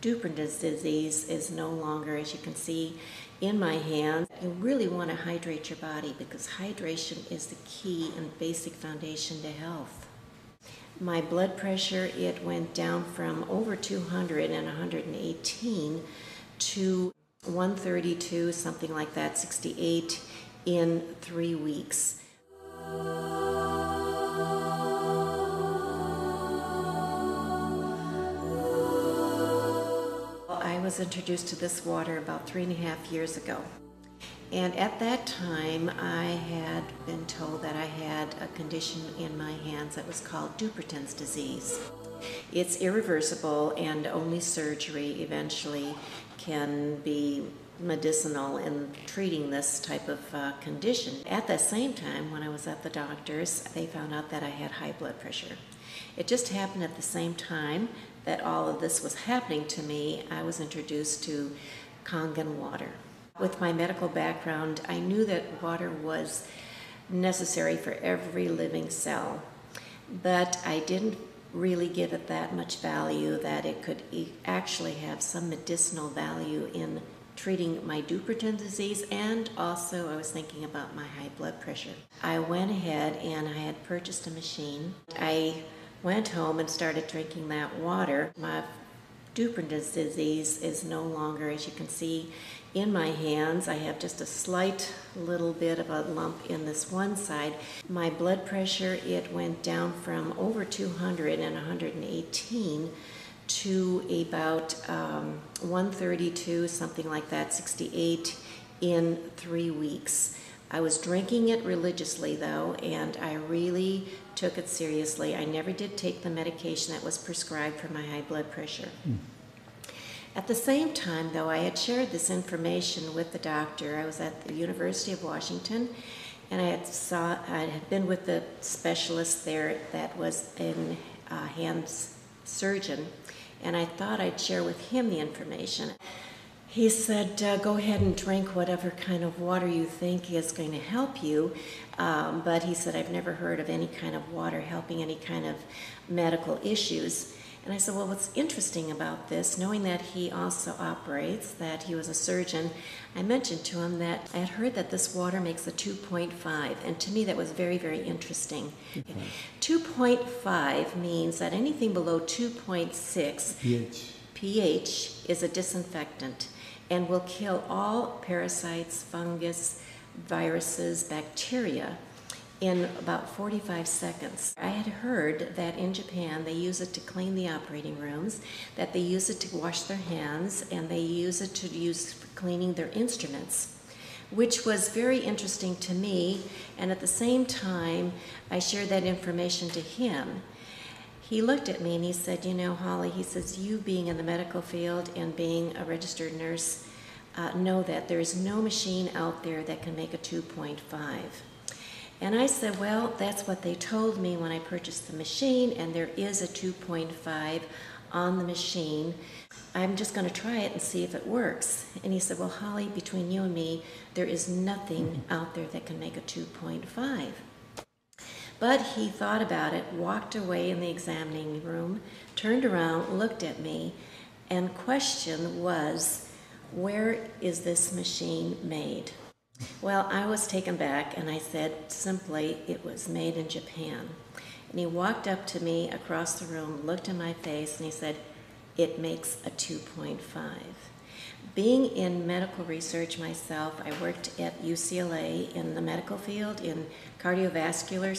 Dupuytren disease is no longer, as you can see in my hands. You really want to hydrate your body because hydration is the key and basic foundation to health. My blood pressure, it went down from over 200 and 118 to 132, something like that, 68 in 3 weeks. I was introduced to this water about 3.5 years ago. And at that time, I had been told that I had a condition in my hands that was called Dupuytren disease. It's irreversible, and only surgery eventually can be medicinal in treating this type of condition. At the same time, when I was at the doctor's, they found out that I had high blood pressure. It just happened at the same time that all of this was happening to me. I was introduced to Kangen Water. With my medical background, I knew that water was necessary for every living cell, but I didn't really give it that much value that it could actually have some medicinal value in treating my Dupuytren disease, and also I was thinking about my high blood pressure. I went ahead and I had purchased a machine. I went home and started drinking that water. My Dupuytren disease is no longer, as you can see in my hands. I have just a slight little bit of a lump in this one side. My blood pressure, it went down from over 200 and 118 to about 132, something like that, 68 in 3 weeks. I was drinking it religiously though, and I really took it seriously. I never did take the medication that was prescribed for my high blood pressure. At the same time though, I had shared this information with the doctor. I was at the University of Washington, and I had been with the specialist there that was a hands surgeon, and I thought I'd share with him the information. He said, go ahead and drink whatever kind of water you think is going to help you. But he said, I've never heard of any kind of water helping any kind of medical issues. And I said, well, what's interesting about this, knowing that he also operates, that he was a surgeon, I mentioned to him that I had heard that this water makes a 2.5, and to me that was very, very interesting. 2.5 means that anything below 2.6 pH is a disinfectant and will kill all parasites, fungus, viruses, bacteria in about 45 seconds. I had heard that in Japan they use it to clean the operating rooms, that they use it to wash their hands, and they use it to use for cleaning their instruments, which was very interesting to me. And at the same time, I shared that information to him. He looked at me and he said, you know, Holly, he says, you being in the medical field and being a registered nurse, know that there is no machine out there that can make a 2.5. And I said, well, that's what they told me when I purchased the machine, and there is a 2.5 on the machine. I'm just going to try it and see if it works. And he said, well, Holly, between you and me, there is nothing out there that can make a 2.5. But he thought about it, walked away in the examining room, turned around, looked at me, and question was, where is this machine made? Well, I was taken back, and I said simply, it was made in Japan. And he walked up to me across the room, looked in my face, and he said, it makes a 2.5. Being in medical research myself, I worked at UCLA in the medical field in cardiovascular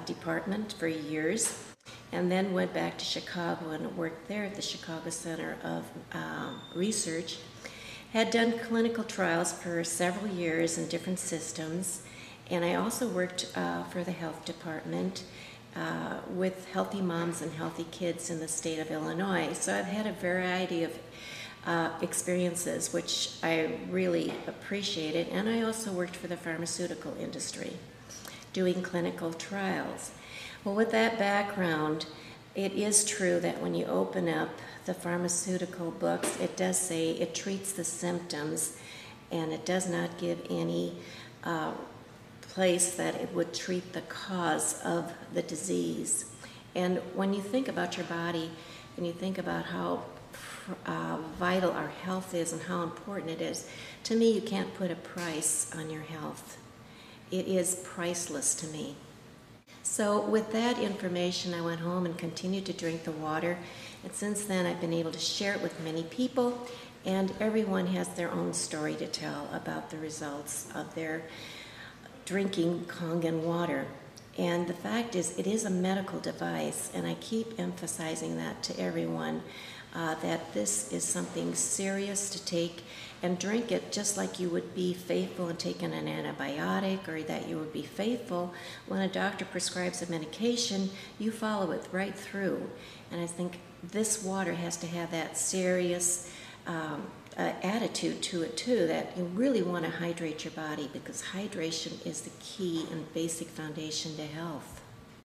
department for years, and then went back to Chicago and worked there at the Chicago Center of Research. Had done clinical trials for several years in different systems, and I also worked for the health department with healthy moms and healthy kids in the state of Illinois. So I've had a variety of experiences, which I really appreciated, and I also worked for the pharmaceutical industry doing clinical trials. Well, with that background, it is true that when you open up the pharmaceutical books, it does say it treats the symptoms, and it does not give any place that it would treat the cause of the disease. And when you think about your body and you think about how vital our health is and how important it is. To me, you can't put a price on your health. It is priceless to me. So with that information, I went home and continued to drink the water. And since then, I've been able to share it with many people, and everyone has their own story to tell about the results of their drinking Kangen water. And the fact is, it is a medical device, and I keep emphasizing that to everyone, that this is something serious to take and drink it just like you would be faithful in taking an antibiotic, or that you would be faithful when a doctor prescribes a medication, you follow it right through. And I think this water has to have that serious attitude to it too, that you really want to hydrate your body, because hydration is the key and basic foundation to health.